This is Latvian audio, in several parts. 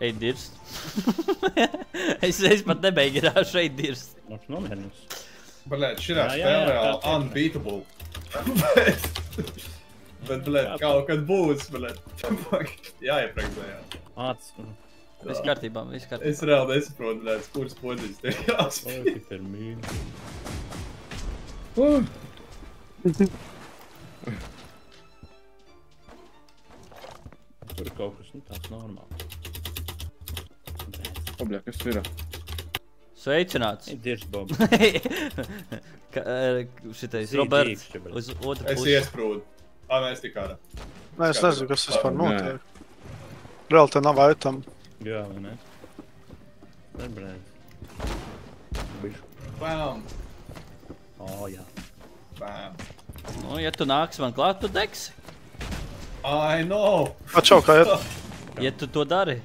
Ej, dirst. Es pat nebeigināšu, ej, dirst. Mums nomierinās. Bļēt, šitā spēle reāli unbeatable. Bet, bļēt, kaut kad būs, bļēt. Jāiepraktējā. Viss kārtībā, viss kārtībā. Es reāli nesaprotu, bļēt, kuras podzīs te jāspēj. Tik ir mīni. Tur ir kaut kas, tāds normāls. Obļā, kas tur ir? Sveicināts. Dirst, Bob. Šitais Roberts uz otru Es pusi. iesprūdu. Nē, es tik ārā. Nē, es nezinu, kas vispār notiek. Reāli te nav item. Jā, vai ne? Nebrēd. Bišu. Bam. Jā. Bam. Nu, ja tu nāks man klāt, tu degsi. I know. Atšau, kā iet? Ja tu to dari.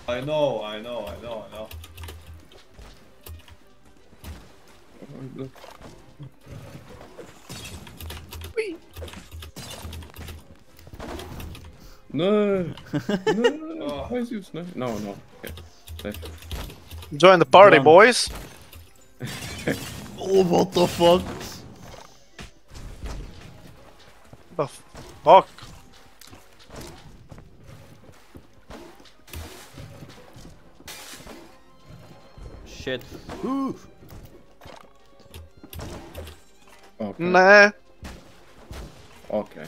I know. Nē, aizjūs, ne? No. Okay. Join the party, boys. Oh, what the fuck? The fuck? Shit. Okay. Nē. Okay.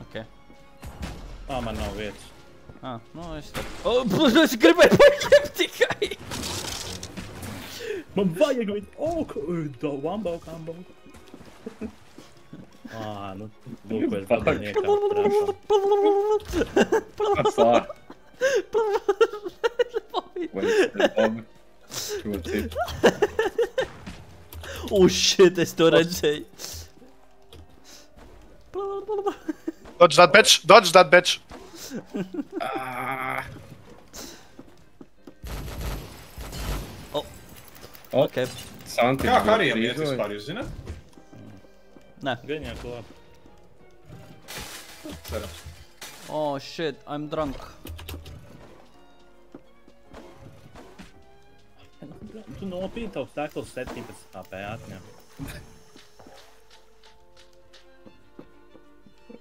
Okay. Man nav vietas. Nu es tad... Es gribēju paņemt tikai! Man vajag viņu! Wambo combo! Nu, lūk, vai padaniekā That's that. Wasted Bob. Oh shit, es to redzēju. Dodge that bitch. Dodge that bitch. Okay. Santi. Kā kariem iet vispār, jūs zināt? Nē. Gaņā klāt. Cerams. Oh shit, I'm drunk. Tu nopīti tavu steklu 17 HP atņem.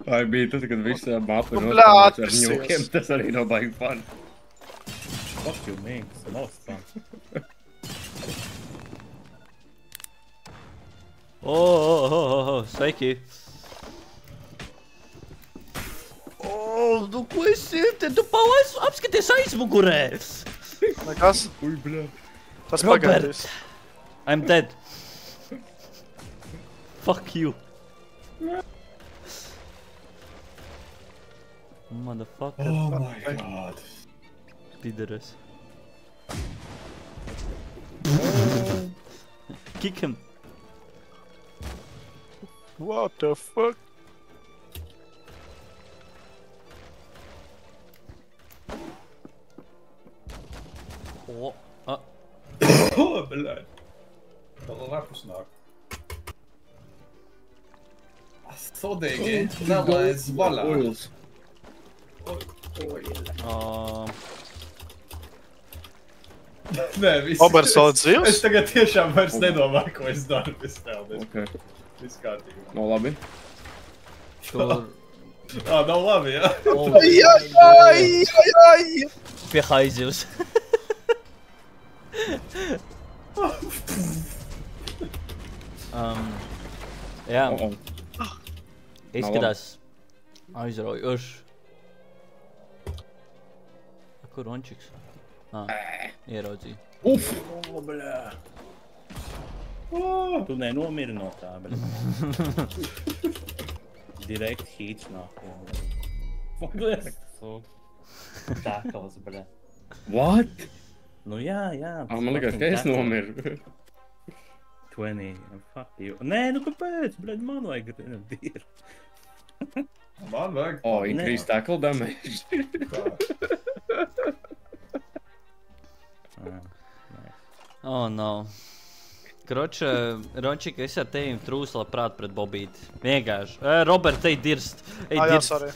Vai bija tas, kad visi mapi Bļāt, nospēlēts ar tas ņūkiem, jūs. tas arī nav baigi fun. Fuck you, man, tas ir most fun. Sveiki. Nu ko esi te? Tu palaiz apskaties aizmugurē. Nekas. Ui, bļā. Tas pagaidīs. I'm dead. Fuck you. Motherfucker. Oh my god. Pideres. Kick him. What the fuck? Bļēt. Vēl lepus nāk. Sodīgi, nelaiz vaļā. Nē, viss. Obers vēl dzīvs? Es tagad tiešām vairs nedomāju, ko es daru bez tev. Okay. Viss kārtībā. No labi. Tur... Nav labi, jā? Ai! Pie haizivs. Jā. Izskatās aizraujoši. Kur Rončiks? Ieraudzīju. Uf! Tu nenomiri no tā, bet... Direkt hīts nāk. Tākals, bļā. What? Nu jā. Man liekas, ka es nomiru. 20, fuck you. Nē, nu kāpēc, bļaļ, man vajag grenadieru. Man vajag. Increase tackle damage. Oh, no. Kroč, Rončik, es ar tevim trūsu labprāt pret Bobīti. Vienkārši. Robert, ej dirst. Ej Jā, dirst. sorry.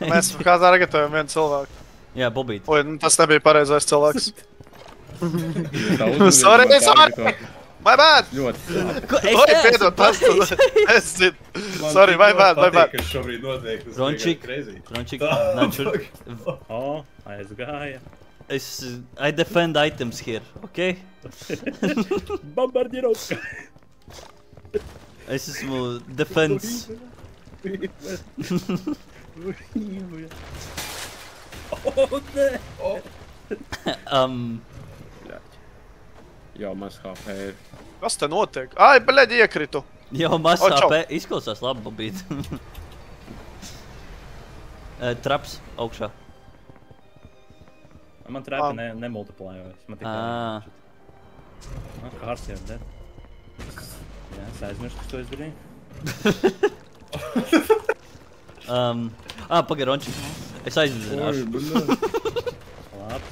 Mēs kā targetējam vienu cilvēku. Jā, Bobīti. Oi, tas nebija pareizais cilvēks. Tā Sorry, uzmanība sorry. targetot. My bad! Ļoti. Oi, piedod, tas es zinu. Sorry, my bad, my bad. Kas šobrīd notiek, tas Rončik, crazy. Rončik, načur. O, aizgāja. I defend items here, okay? Bombardirovka. Es esmu defense. O, nē. Jā, maz HP ir. Kas te notiek? Ai, bļaļ, iekritu. Jau maz O, čau. HP izklausās labi, Bobīti. Traps augšā. Man trāpa nemultiplējojas. Man tikai... Kārs jau dead. Jā, es aizmirstu, kas to es darīju. Paga, Rončik. Es aizdzināšu. Labi.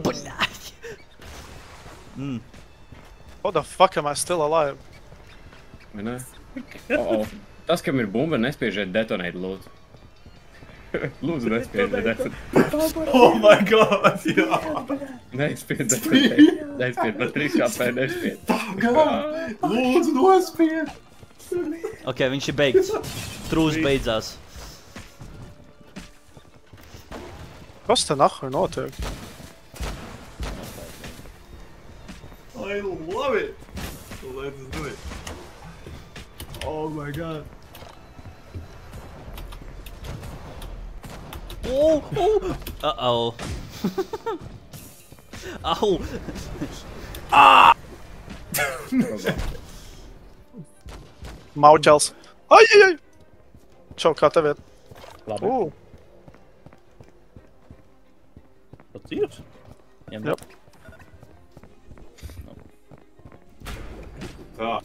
Bļaļ! What the fuck am I still alive? Vai ne? Tas, kam ir bumba, nespiežiet detonēt, lūdzu. Lūdzu, nespiežiet detonēt. Oh my god, jā. Nespied detonēt. Nespied, bet 3 HP nespied. Lūdzu, nospied. Ok, viņš ir beigts. Trūs beidzās. Kas te nahuj notiek? I love it. Let's do it. Oh my god. Oh, oh. Uh-oh. Au. Mauķels. Ai, ai, ai. Čau, kā tev iet? Labi. Tas ir? Jep. Tā.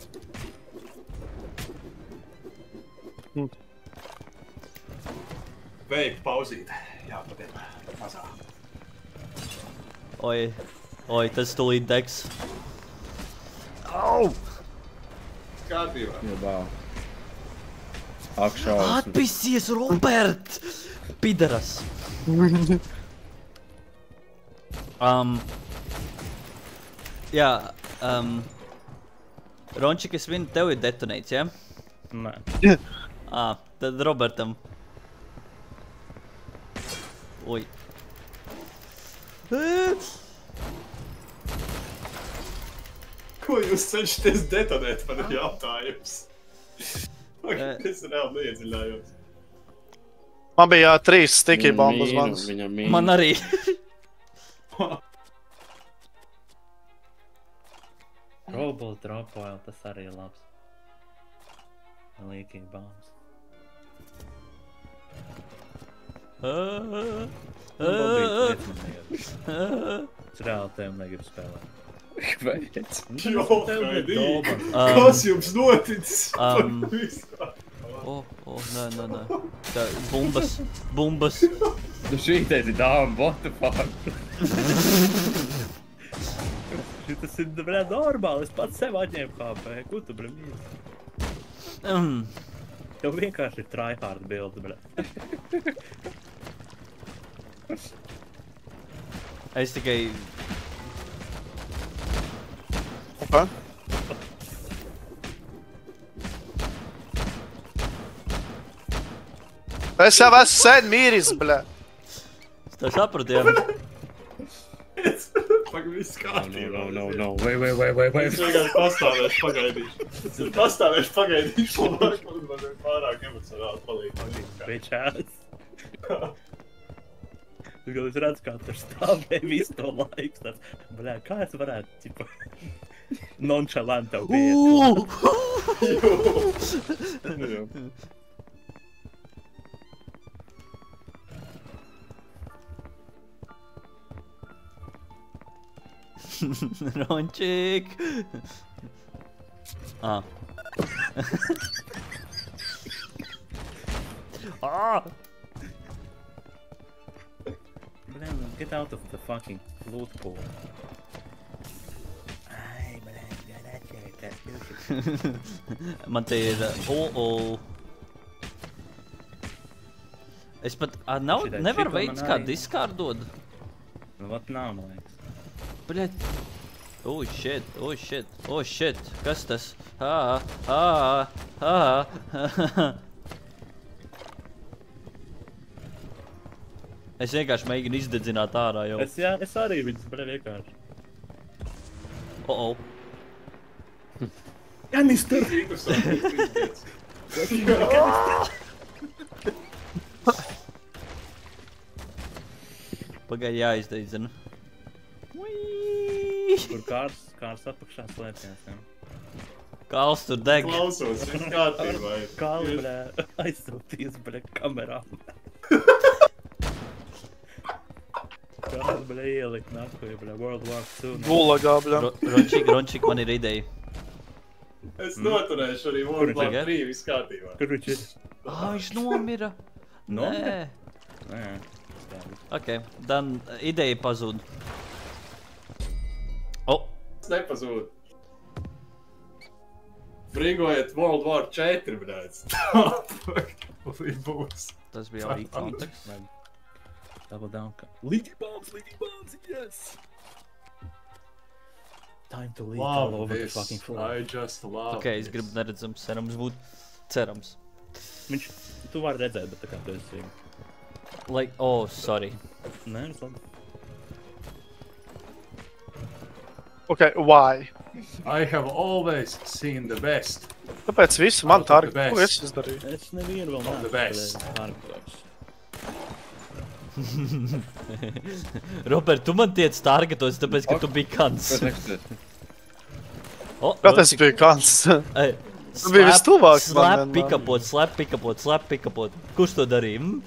Veik pauzīt. Jā, patiem. Mazā. Oi, oi, tas tūlīt degs. Au! Kārtībā. Jebā. Akšaus. Atpisies, Robert! Pidaras. Jā, Rončik, es vinu, tev ir detonēts, ja? Nē. Tad Robertam. Oi. Ko jūs cenšaties detonēt, man ir jautājums? Es reāli neiedziļājos. Man bija 3 sticky bombas vans. Viņam mīnu. Man arī. Global drop oil, tas arī ir labs. Leaking bombs. Es reāli tev negribu spēlēt. Kāpēc? Jo, Tev ir Fredī, dobas. kas jums noticis? Nē. Tā, bumbas. Nu šī te ir dāma, what the fuck? Tas ir, bļā, normāli, es pats sev atņēmu HP. Ko tu, bļā, mīli? Tev vienkārši ir tryhard bilde, bļā. Es tikai... Okay. Es jau esmu sen mīris, bļā. Es tev sapratu, jā. Pag, viss kārtībā. No. Wait. Es vienkārši pastāvēšu, pagaidīšu. Es pastāvēšu, pagaidīšu, man pārāk emocionāli palīdz. Bitch ass. Es redzu, kā tur stāvēja visu to laiku. Tāds, bļā, kā es varētu, tipa, nonchalant tev pieiet? Rončik! Bļā, Get out of the fucking loot pool. Ai, blēd, Man te ir... Es pat... Nevar veids kā diskārdot. Nu, vat nav, man liekas. Bļaļ. Oh shit. Kas tas? Es vienkārši mēģinu izdedzināt ārā jau. Es arī viņus, vienkārši. Oh. Kanister! Pagaid jāizdeidzina. Kur kārs apakšā slēpjās, jā. Kāls tur deg. Klausos, viss kārtībā. Kāli, blē, aizsūties, blē, kamerām. Kāli, blē, ielikt nākoja, blē, World War II. Gulagā, bļa. Rončik, man ir ideja. Es noturēšu arī World War III, viss kārtībā. Kur viņš ir? Viņš nomira. Nomira? Nē. Ok, dan ideja pazūd. Es nepazūdu. Brīgojiet World War IV, brēc. Būs. Tas bija arī konteksts. Double down. Leaky bombs, yes! Time to leak all over the fucking floor. I just love Ok, es gribu neredzams cerams būt. Cerams. Viņš, tu vari redzēt, bet tā kā tu esi... Like, sorry. Nē, es labi. Ok, why? I have always seen the best. Tāpēc visu man tā arī. The best. Ko es izdarīju? Es nevienu vēl The best. Robert, tu man tiec targetos, tāpēc, ka tu biji kans. Kāpēc es biju kans? Tu biji vistuvāk man. Slap pickupot. Kurš to darīja?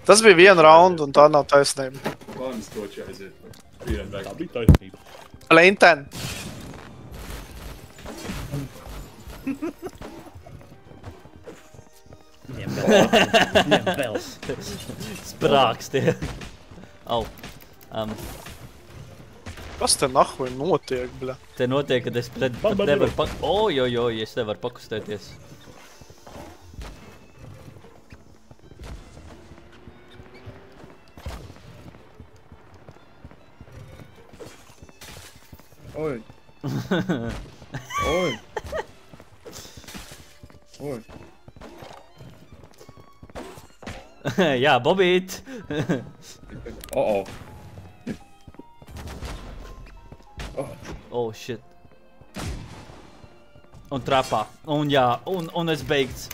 Tas bija viena raunda un tā nav taisnība. Manis toči aiziet. Vienam Tā deg. bija taisnība. Linten. Ņem vēl. Sprākstie. Au. Kas te nahuj notiek, bļa? Te notiek, kad es pat nevaru es nevaru pakustēties. Oi. Jā, Bobīt. Oh, shit. Un trapā. Un jā, un es beigts.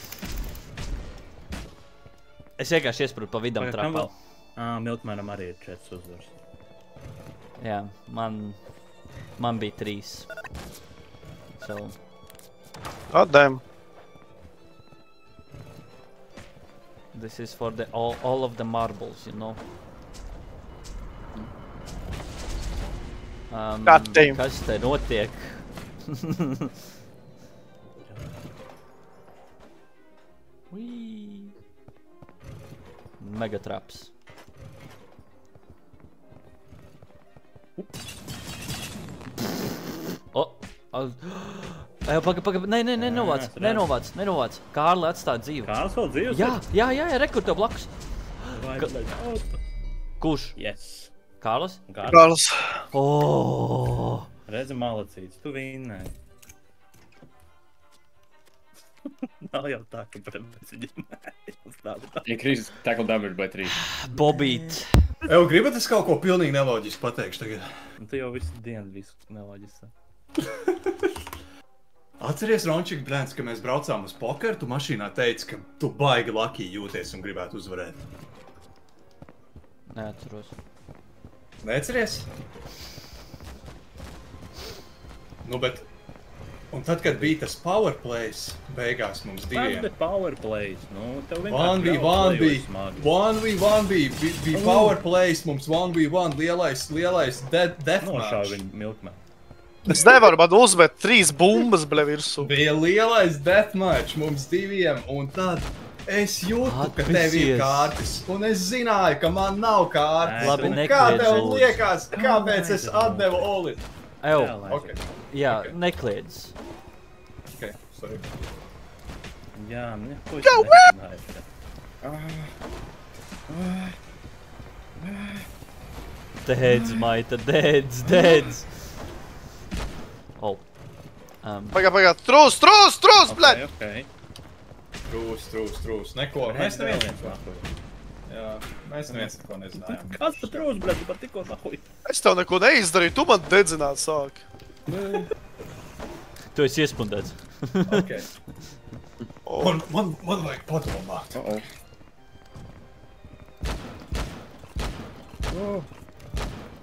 Es vienkārši iesprūdu pa vidam trapā. Milkmanam arī ir 4 uzvars. Jā, man bija 3. So. God damn. This is for the all of the marbles, you know. God damn. Kas te notiek? Megatraps. Paga, nenovāc. Kārli atstāt dzīvi. Kārlis vēl dzīves? Jā, rekur tev blakus. Kurš? Yes. Kārlis? Kārlis. Redzi malacīts, tu vinnēji. Nav jau tā, ka mēs viņam Increase tackle damage by 3. Bobīt. Evo, gribat es kaut ko pilnīgi neloģisku pateikšu tagad? Tu jau visu dienu visu neloģiski. Atceries, Rončik, blēns, ka mēs braucām uz pokeru, tu mašīnā teici, ka tu baigi lucky jūties un gribētu uzvarēt. Neatceros. Neatceries? Nu, bet... Un tad, kad bija tas powerplays, beigās mums diviem... Tas bija powerplays, nu, tev 1v1 bija powerplays, mums 1v1 lielais deathmatch. Nošāv viņu milkmē. Es nevaru man uzmet 3 bumbas, bļa, virsū. Bija lielais deathmatch mums diviem, un tad Es jūtu, ka tev ir kārtas, un es zināju, ka man nav kārtas. Labi, Un kā nekliedz, tev lūdzu. liekas, kāpēc es atdevu Oli? Ew, Ok, jā, Ok. nekliedz. ok, sorry. Jā, neko es nezināju. Deads, maita, deads. Oh. Pagā. Trūs, bļaļ! Ok. Trūs. Neko, mēs neviens neko. Jā, mēs neviens neko nezinājām. Kas tu trūs, bļaļ, tu pat tikko nahuj. Es tev neko neizdarīju, tu man dedzināt sāki. Tu esi iespundēts. Ok. Man vajag padomāt.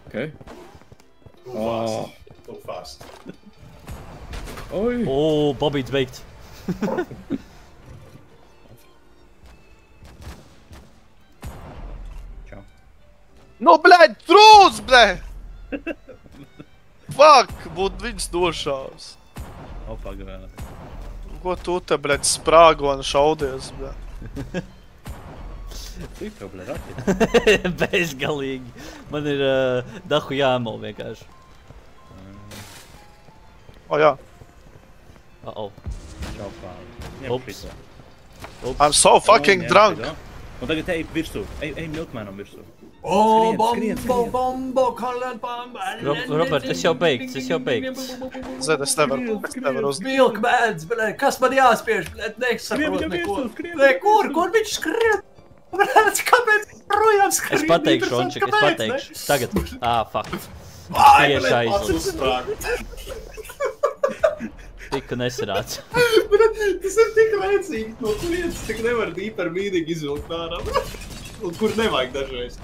Ok. Too fast. Oi! O, Bobīts beigts. Čau. Nu, bļaļ, trūs, bļaļ! Fuck, būt viņas došās. Opa, grāna. Ko tu te, bļaļ, sprāgo un šaudies, bļaļ? Tu jau, bļaļ, rakti. Bezgalīgi. Man ir dahu jāmo vienkārši. O, jā. Uh-oh. Čau, pāri. Ups. I'm so fucking drunk. Un tagad ej virsū. Ej milkmanam virsū. Skrien. Bombo, Robert, es jau beigts. Zed, es nevaru uz... Milkmēns, blē, kas man jāspiež, blē, nesaprot neko. Blē, kur viņš skrien? Blē, kāpēc projām skrien? Es pateikšu, Rončik, es pateikšu. Tagad. Fuck. Ai, Tieši blē, aizlūdzu. Tiku nesarāts. Tas ir tik laicīgi, no kurienes tik nevar hipermīnīgi izvilkt ārā. Un kur nevajag dažreiz.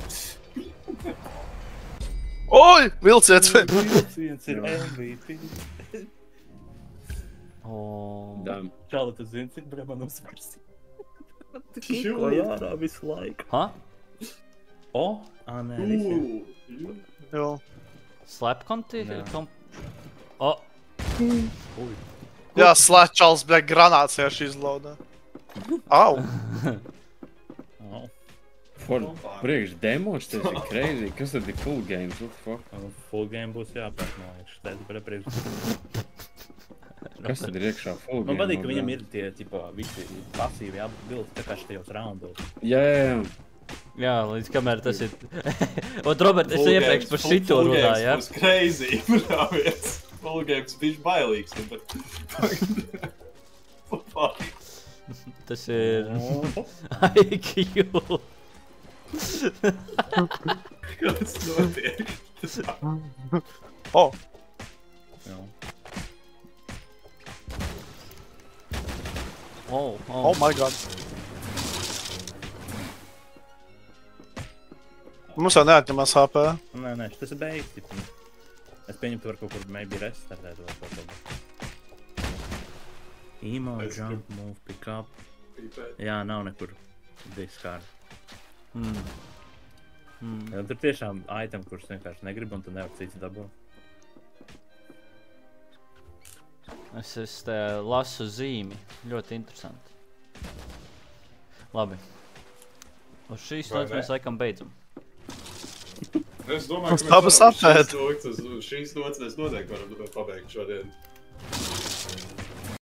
Oi, vilciets! Vilciens ir MVP. Damn. Čāli, tu zini, cik bļa man uzvars. Tikko jārā visu laiku. Ha? Nē, visi. Jo. Slap konti? Jā. Jā, slēčals, bļaļ, granāts vienkārši izlaudā. Au! Priekš demos, tas ir crazy. Kas tad ir full games? What the fuck? Full game būs jāpēc, man liekas. Tas ir priekš. Kas tad ir iekšā full game? Man patīk, ka viņam ir tie, tipo, visi pasīvi apbildi, tā kā šitajos raundos. Jā. Jā, līdz kamēr tas ir... Un, Robert, es iepriekš par šito runāju, jā? Full games būs crazy, brāvies. Full games bišķi bailīgs, bet... Tas ir... IQ. Kas notiek? O! Oh my god. Mums jau neatņemās HP. Nē, tas ir beigts. Es pieņemu, tu var kaut kur maybe restartēt vai kaut ko. Emo, jump, move, pick up. Jā, nav nekur discard. Tur tiešām item, kurus vienkārši negrib un tu nevar cits dabūt. Es te lasu zīmi. Ļoti interesanti. Labi. Uz šīs nots mēs laikam beidzam. Es domāju, ka mēs varam šīs nots mēs noteikti varam pabeigt šodien.